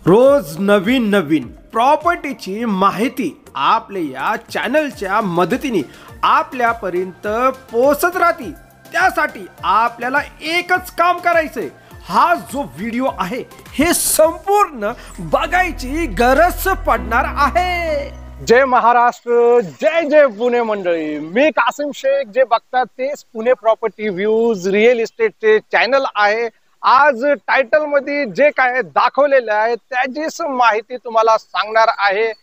रोज नवीन नवीन प्रॉपर्टीची माहिती आपल्या या चॅनलच्या मदतीने आपल्यापर्यंत पोहोचत राहते। त्यासाठी आपल्याला एकच काम करायचंय, हा जो व्हिडिओ आहे हे संपूर्ण बघायची गरज पडणार आहे। जय महाराष्ट्र, जय जय पुणे मंडळी। मी कासिम शेख, जे बघतात तेच पुणे प्रॉपर्टी व्ह्यूज रिअल इस्टेटचे चॅनल आहे। आज टायटल मध्ये जे काय दाखवलेले आहे त्याचीच माहिती तुम्हाला सांगणार आहे।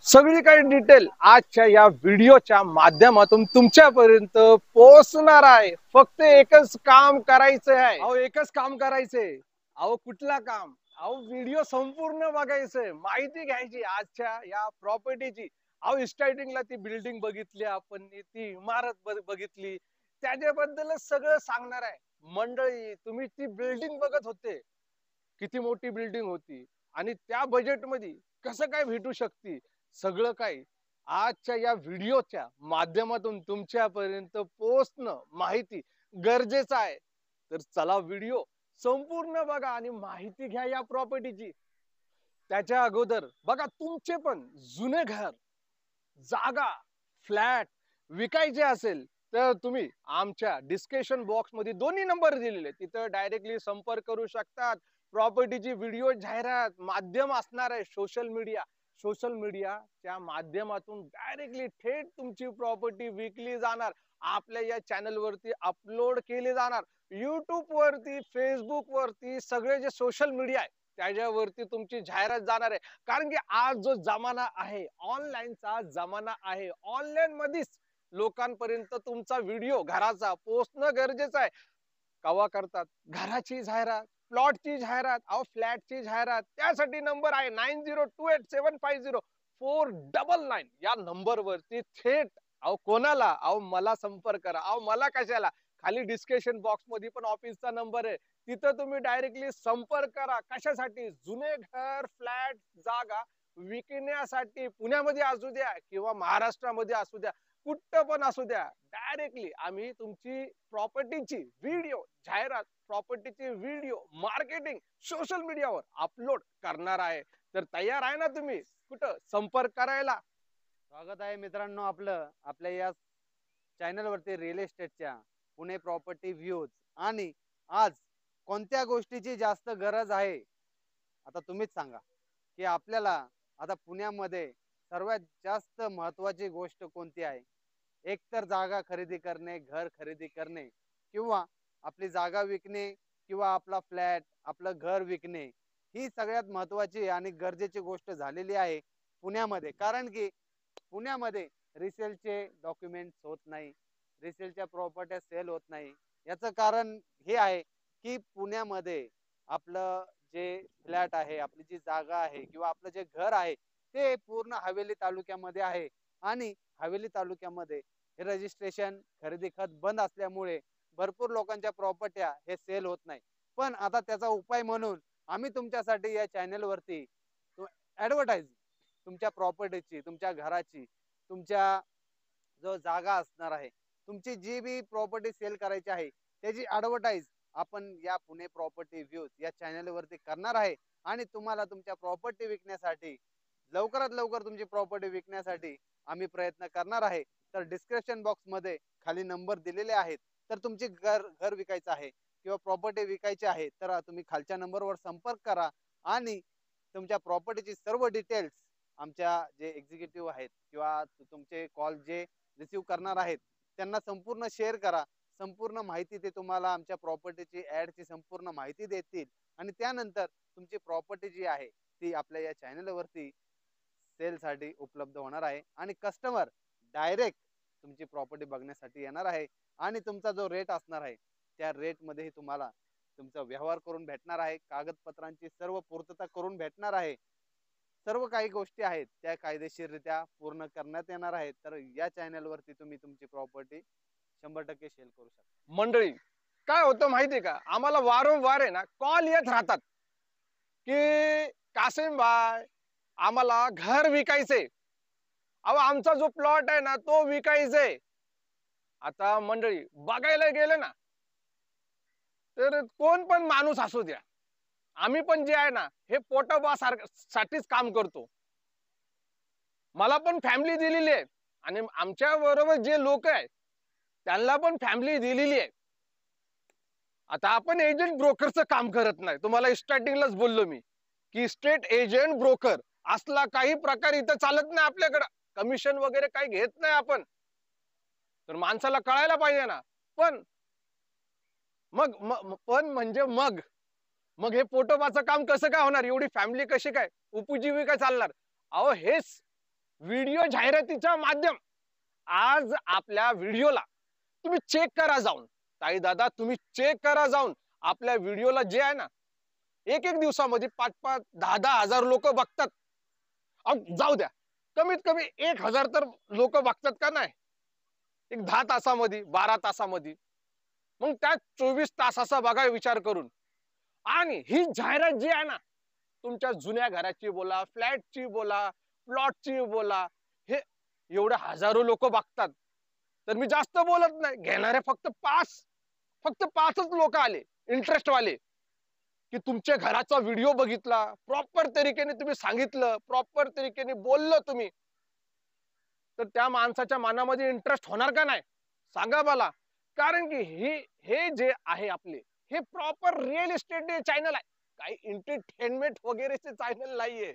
सगळी काही डिटेल आजच्या या व्हिडिओच्या माध्यमातून तुमच्यापर्यंत पोहोचणार आहे। फक्त एकच काम करायचं आहे, एकच काम करायचंय। कुठला काम? व्हिडिओ संपूर्ण बघायचंय, माहिती घ्यायची आजच्या या प्रॉपर्टीची। स्टार्टिंगला ती बिल्डिंग बघितली आपण, ती इमारत बघितली, त्याच्याबद्दलच सगळं सांगणार आहे। मंडळी, तुम्ही ती बिल्डिंग बघत होते, किती मोठी बिल्डिंग होती आणि त्या बजेट मध्ये कसं काय भेटू शकते, सगळं काही आजच्या या व्हिडिओच्या माध्यमातून तुमच्यापर्यंत पोहोचणं माहिती गरजेचं आहे। तर चला व्हिडिओ संपूर्ण बघा आणि माहिती घ्या या प्रॉपर्टीची। त्याच्या अगोदर बघा, तुमचे पण जुने घर, जागा, फ्लॅट विकायचे असेल तर तुम्ही आमच्या डिस्क्रिप्शन बॉक्स मध्ये दोन्ही नंबर दिलेले, तिथं डायरेक्टली संपर्क करू शकतात। प्रॉपर्टीची व्हिडिओ जाहिरात माध्यम असणार आहे सोशल मीडियाच्या माध्यमातून डायरेक्टली थेट तुमची प्रॉपर्टी विकली जाणार, आपल्या या चॅनल वरती अपलोड केली जाणार। युट्यूब वरती, फेसबुक वरती, सगळे जे सोशल मीडिया आहे त्याच्यावरती तुमची जाहिरात जाणार आहे। कारण की आज जो जमाना आहे, ऑनलाईनचा जमाना आहे, ऑनलाईन मध्येच लोकांपर्यंत तुमचा व्हिडिओ घराचा पोहोचणं गरजेचं आहे। कवा करतात घराची जाहिरात, प्लॉटची जाहिरात, फ्लॅटची जाहिरात, त्यासाठी नंबर आहे 9028750499। या नंबर वरती थेट कोणाला मला संपर्क करा, मला कशाला, खाली डिस्क्रिप्शन बॉक्स मध्ये पण ऑफिसचा नंबर आहे, तिथं तुम्ही डायरेक्टली संपर्क करा। कशासाठी? जुने घर, फ्लॅट, जागा विकण्यासाठी, पुण्यामध्ये असू द्या किंवा महाराष्ट्रामध्ये असू द्या, कुठं पण असू द्या, डायरेक्टली आम्ही तुमची प्रॉपर्टीची व्हिडिओ जाहिरात, प्रॉपर्टीची व्हिडिओ मार्केटिंग सोशल मीडियावर अपलोड करणार आहे। तर तयार आहे ना तुम्ही कुठं संपर्क करायला? स्वागत आहे मित्रांनो आपलं आपल्या या चॅनल वरती रिअल इस्टेटच्या पुणे प्रॉपर्टी व्ह्यूज। आणि आज कोणत्या गोष्टीची जास्त गरज आहे आता तुम्हीच सांगा, की आपल्याला आता पुण्यामध्ये सर्वात जास्त महत्त्वाची गोष्ट कोणती आहे? एक तर जागा खरेदी करणे, घर खरेदी करणे, किंवा आपली जागा विकणे, किंवा आपला फ्लॅट, आपलं घर विकणे, ही सगळ्यात महत्त्वाची आणि गरजेची गोष्ट झालेली आहे पुण्यामध्ये। कारण की पुण्यामध्ये रिसेलचे डॉक्युमेंट्स होत नाही, रिसेलच्या प्रॉपर्ट्या सेल होत नाही। याचं कारण हे आहे की पुण्यामध्ये आपलं जे फ्लॅट आहे, आपली जी जागा आहे, किंवा आपलं जे घर आहे ते पूर्ण हवेली तालुक्यामध्ये आहे। आणि हवेली तालुक्यामध्ये हे रजिस्ट्रेशन, खरेदी खत बंद असल्यामुळे भरपूर लोकांच्या प्रॉपर्ट्या हे सेल होत नाही। पण आता त्याचा उपाय म्हणून आम्ही तुमच्यासाठी या चॅनल वरती ऍडव्हर्टाइज, तुमच्या प्रॉपर्टीची, तुमच्या घराची, तुमच्या जो जागा असणार आहे, तुमची जी बी प्रॉपर्टी सेल करायची आहे त्याची ऍडव्हर्टाइज आपण या पुणे प्रॉपर्टी व्ह्यूज या चॅनल वरती करणार आहे। आणि तुम्हाला तुमच्या प्रॉपर्टी विकण्यासाठी, लवकरात लवकर तुमची प्रॉपर्टी विकण्यासाठी आम्ही प्रयत्न करणार आहे। तर डिस्क्रिप्शन बॉक्स मध्ये खाली नंबर दिलेले आहेत, तर तुमचे घर विकायचं आहे किंवा प्रॉपर्टी विकायची आहे तर तुम्ही खालच्या नंबरवर संपर्क करा आणि तुमच्या प्रॉपर्टीची सर्व डिटेल्स आमच्या जे एक्झिक्युटिव्ह आहेत किंवा तुमचे कॉल जे रिसीव करणार आहेत त्यांना संपूर्ण शेअर करा। संपूर्ण माहिती ते तुम्हाला आमच्या प्रॉपर्टीची ऍडची संपूर्ण माहिती देतील आणि त्यानंतर तुमची प्रॉपर्टी जी आहे ती आपल्या या चॅनल वरती सेल साठी उपलब्ध होणार आहे। आणि कस्टमर डायरेक्ट तुमची प्रॉपर्टी बघण्यासाठी येणार आहे आणि तुमचा जो रेट असणार आहे त्या रेट मध्ये तुम्हाला तुमचा व्यवहार करून भेटणार आहे, कागदपत्रांची सर्व पूर्तता करून भेटणार आहे। सर्व काही गोष्टी आहेत त्या कायदेशीररित्या पूर्ण करण्यात येणार आहेत। तर या चॅनल वरती तुम्ही तुमची प्रॉपर्टी 100% सेल करू शकता। मंडळी, काय होतं माहितीये का, आम्हाला वारंवार आहे ना कॉल येत राहतात की कासिम भाई आम्हाला घर विकायचंय, आमचा जो प्लॉट आहे ना तो विकायचंय। आता मंडळी बघायला गेले ना तर कोण पण माणूस असू द्या, आम्ही पण जे आहे ना हे साठीच काम करतो. मला पण फॅमिली दिलेली आहे आणि आमच्या बरोबर जे लोक आहेत त्यांना पण फॅमिली दिलेली आहे. आता आपण एजंट ब्रोकरचं काम करत नाही. तुम्हाला स्टार्टिंगलाच बोललो मी की स्टेट एजंट ब्रोकर असला काही प्रकार इथं चालत नाही आपल्याकडं. कमिशन वगैरे काही घेत नाही आपण. तर माणसाला कळायला पाहिजे ना. पण मग हे पोटोबाचं काम कसं काय होणार? एवढी फॅमिली कशी काय उपजीविका चालणार? अहो हेच व्हिडिओ जाहिरातीचा माध्यम. आज आपल्या व्हिडिओला तुम्ही चेक करा जाऊन. ताई दादा तुम्ही चेक करा जाऊन. आपल्या व्हिडिओला जे आहे ना एक दिवसामध्ये 5-5, 10-10 हजार लोक बघतात. जाऊ द्या कमीत कमी 1,000 तर लोक बघतात का नाही? एक 10 तासामध्ये 12 तासामध्ये. मग त्यात 24 तासाचा बघा विचार करून. आणि ही जाहिरात जी आहे ना तुमच्या जुन्या घराची बोला, फ्लॅटची बोला, प्लॉटची बोला, हे एवढे हजारो लोक बघतात. तर मी जास्त बोलत नाही. घेणारे फक्त 5च लोक आले इंटरेस्ट वाले की तुमच्या घराचा व्हिडिओ बघितला, प्रॉपर तरीकेने तुम्ही सांगितलं, प्रॉपर तरीकेने बोललं तुम्ही, तर त्या माणसाच्या मनामध्ये इंटरेस्ट होणार का नाही सांगा मला. कारण की हे जे आहे आपले हे प्रॉपर रिअल इस्टेट चॅनल आहे. काही एंटरटेनमेंट वगैरेचे चॅनल नाहीये.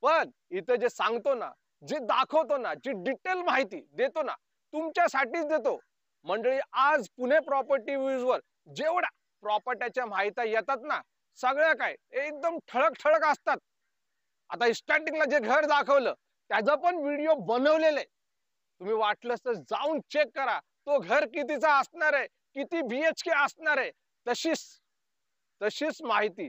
पण इथं जे सांगतो ना, जे दाखवतो ना, जी डिटेल माहिती देतो ना तुमच्यासाठीच देतो. मंडळी आज पुणे प्रॉपर्टी व्ह्यूज वर जेवढ्या प्रॉपर्ट्याच्या माहिती येतात ना सगळ्या काय एकदम ठळक असतात. आता स्टार्टिंगला जे घर दाखवलं त्याचा पण व्हिडिओ बनवलेला आहे. तुम्ही वाटलंच तर जाऊन चेक करा. तो घर कितीचा असणार आहे, किती BHK असणार आहे, तशीच माहिती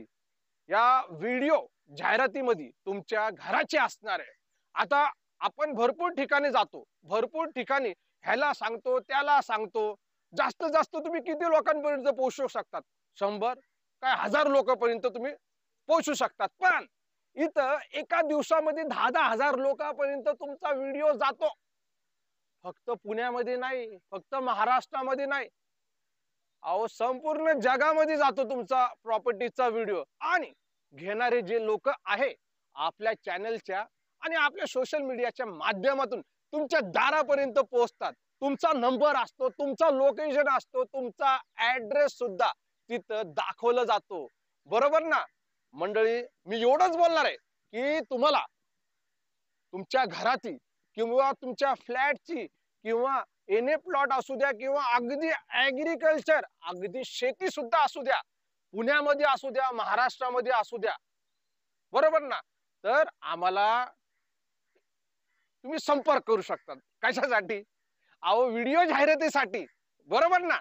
या व्हिडिओ जाहिरातीमध्ये तुमच्या घराची असणार आहे. आता आपण भरपूर ठिकाणी जातो, भरपूर ठिकाणी ह्याला सांगतो त्याला सांगतो. जास्त तुम्ही किती लोकांपर्यंत पोहोचू शकतात? 100 काय 1000 लोकांपर्यंत तुम्ही पोहोचू शकतात. पण इथं एका दिवसामध्ये 10-10 हजार लोकांपर्यंत तुमचा व्हिडिओ जातो. फक्त पुण्यामध्ये नाही, फक्त महाराष्ट्रामध्ये नाही, अहो संपूर्ण जगामध्ये जातो तुमचा प्रॉपर्टीचा व्हिडिओ. आणि घेणारे जे लोक आहे आपल्या चॅनलच्या आणि आपल्या सोशल मीडियाच्या माध्यमातून तुमच्या दारापर्यंत पोहोचतात. तुमचा नंबर असतो, तुमचा लोकेशन असतो, तुमचा ऍड्रेस सुद्धा तिथं दाखवलं जातो. बरोबर ना मंडळी? मी एवढंच बोलणार आहे की तुम्हाला तुमच्या घराची किंवा तुमच्या फ्लॅटची किंवा एने प्लॉट असू द्या किंवा अगदी ऍग्रिकल्चर, अगदी शेती सुद्धा असू द्या, पुण्यामध्ये असू द्या, महाराष्ट्रामध्ये असू द्या, बरोबर ना, तर आम्हाला तुम्ही संपर्क करू शकता. कशासाठी? अहो व्हिडिओ जाहिरातीसाठी, बरोबर ना.